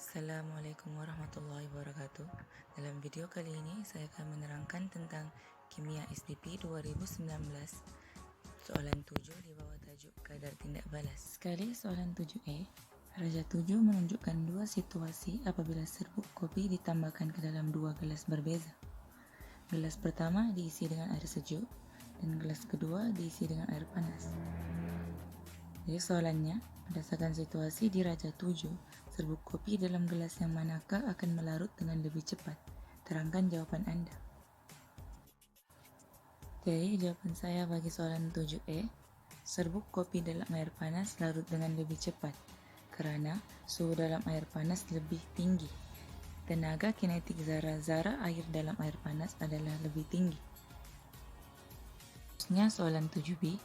Assalamualaikum warahmatullahi wabarakatuh. Dalam video kali ini saya akan menerangkan tentang Kimia SDP 2019. Soalan 7 di bawah tajuk kadar tindak balas. Sekali soalan 7E. Raja 7 menunjukkan dua situasi apabila serbuk kopi ditambahkan ke dalam dua gelas berbeza. Gelas pertama diisi dengan air sejuk dan gelas kedua diisi dengan air panas. Jadi soalannya, berdasarkan situasi di Raja 7, serbuk kopi dalam gelas yang manakah akan melarut dengan lebih cepat? Terangkan jawaban Anda. Jadi jawaban saya bagi soalan 7E, serbuk kopi dalam air panas larut dengan lebih cepat karena suhu dalam air panas lebih tinggi. Tenaga kinetik zara-zara air dalam air panas adalah lebih tinggi. Selanjutnya soalan 7B.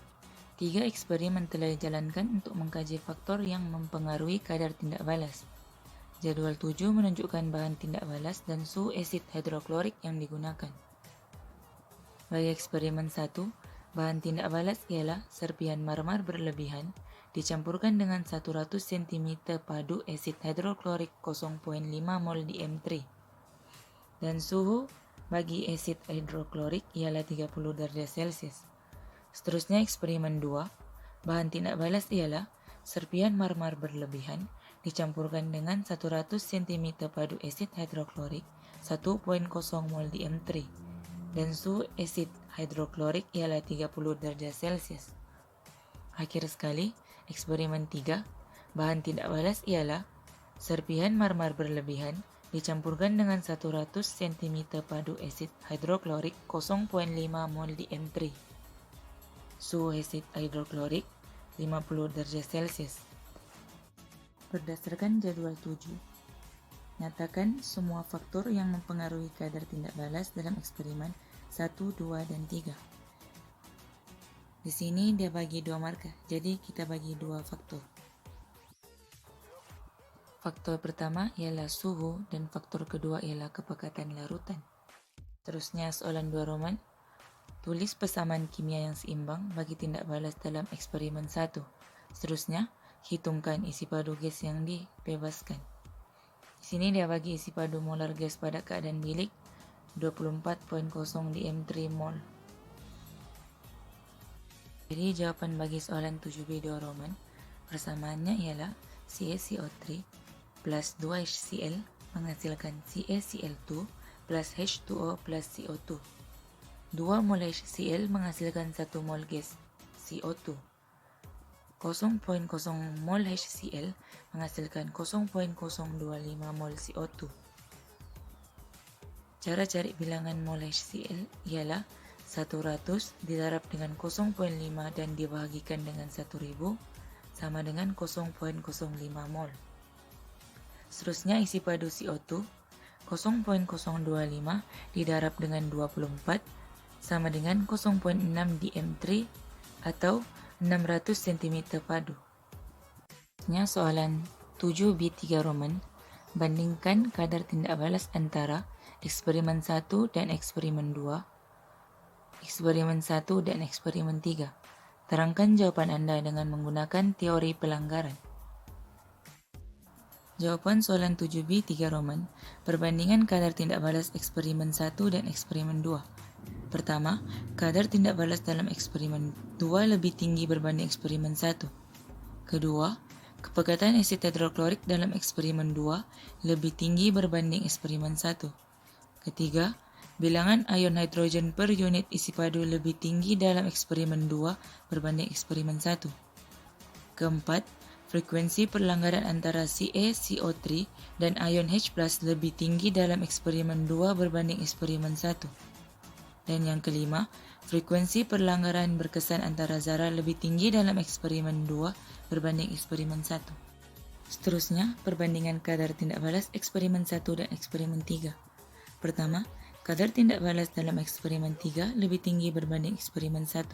3 eksperimen telah dijalankan untuk mengkaji faktor yang mempengaruhi kadar tindak balas. Jadwal 7 menunjukkan bahan tindak balas dan suhu asid hidroklorik yang digunakan. Bagi eksperimen 1, bahan tindak balas ialah serpihan marmar berlebihan dicampurkan dengan 100 cm padu asid hidroklorik 0,5 mol di M3. Dan suhu bagi asid hidroklorik ialah 30 derajat Celcius. Seterusnya eksperimen 2, bahan tindak balas ialah serpihan marmar berlebihan dicampurkan dengan 100 cm padu asid hidroklorik 1,0 mol di M3 dan suhu asid hidroklorik ialah 30 derajat Celcius. Akhir sekali, eksperimen 3, bahan tindak balas ialah serpihan marmar berlebihan dicampurkan dengan 100 cm padu asid hidroklorik 0,5 mol di M3. Suhu asid hidroklorik 50 derajat Celcius. Berdasarkan jadwal 7, nyatakan semua faktor yang mempengaruhi kadar tindak balas dalam eksperimen 1, 2, dan 3. Di sini dia bagi dua markah, jadi kita bagi dua faktor. Faktor pertama ialah suhu dan faktor kedua ialah kepekatan larutan. Terusnya soalan 2 Roman. Tulis persamaan kimia yang seimbang bagi tindak balas dalam eksperimen 1. Seterusnya, hitungkan isi padu gas yang dibebaskan. Di sini dia bagi isi padu molar gas pada keadaan bilik 24.0 di M3 mol. Jadi jawaban bagi soalan 7B 2 Roman, persamaannya ialah CaCO3 plus 2HCl menghasilkan CaCl2 plus H2O plus CO2. 2 mol HCl menghasilkan 1 mol gas CO2. 0,0 mol HCl menghasilkan 0,025 mol CO2. Cara cari bilangan mol HCl ialah 100 didarab dengan 0,05 dan dibahagikan dengan 1000 sama dengan 0,05 mol. Seterusnya isi padu CO2 0,025 didarab dengan 24 sama dengan 0,6 di M3 atau 600 cm padu. Selanjutnya soalan 7B3 Roman, bandingkan kadar tindak balas antara eksperimen 1 dan eksperimen 2, eksperimen 1 dan eksperimen 3. Terangkan jawaban Anda dengan menggunakan teori pelanggaran. Jawaban soalan 7B3 Roman, perbandingan kadar tindak balas eksperimen 1 dan eksperimen 2. Pertama, kadar tindak balas dalam eksperimen 2 lebih tinggi berbanding eksperimen 1. Kedua, kepekatan asid hidroklorik dalam eksperimen 2 lebih tinggi berbanding eksperimen 1. Ketiga, bilangan ion hidrogen per unit isi padu lebih tinggi dalam eksperimen 2 berbanding eksperimen 1. Keempat, frekuensi perlanggaran antara CaCO3 dan ion H+ lebih tinggi dalam eksperimen 2 berbanding eksperimen 1. Dan yang kelima, frekuensi perlanggaran berkesan antara zara lebih tinggi dalam eksperimen 2 berbanding eksperimen 1. Seterusnya, perbandingan kadar tindak balas eksperimen 1 dan eksperimen 3. Pertama, kadar tindak balas dalam eksperimen 3 lebih tinggi berbanding eksperimen 1.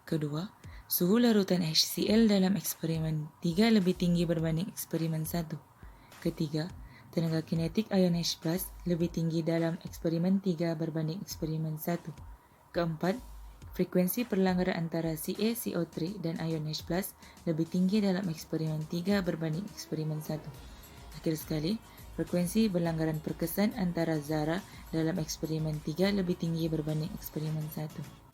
Kedua, suhu larutan HCl dalam eksperimen 3 lebih tinggi berbanding eksperimen 1. Ketiga, tenaga kinetik ion H+ lebih tinggi dalam eksperimen 3 berbanding eksperimen 1. Keempat, frekuensi perlanggaran antara CaCO3 dan ion H+ lebih tinggi dalam eksperimen 3 berbanding eksperimen 1. Akhir sekali, Frekuensi berlanggaran perkesan antara zarah dalam eksperimen 3 lebih tinggi berbanding eksperimen 1.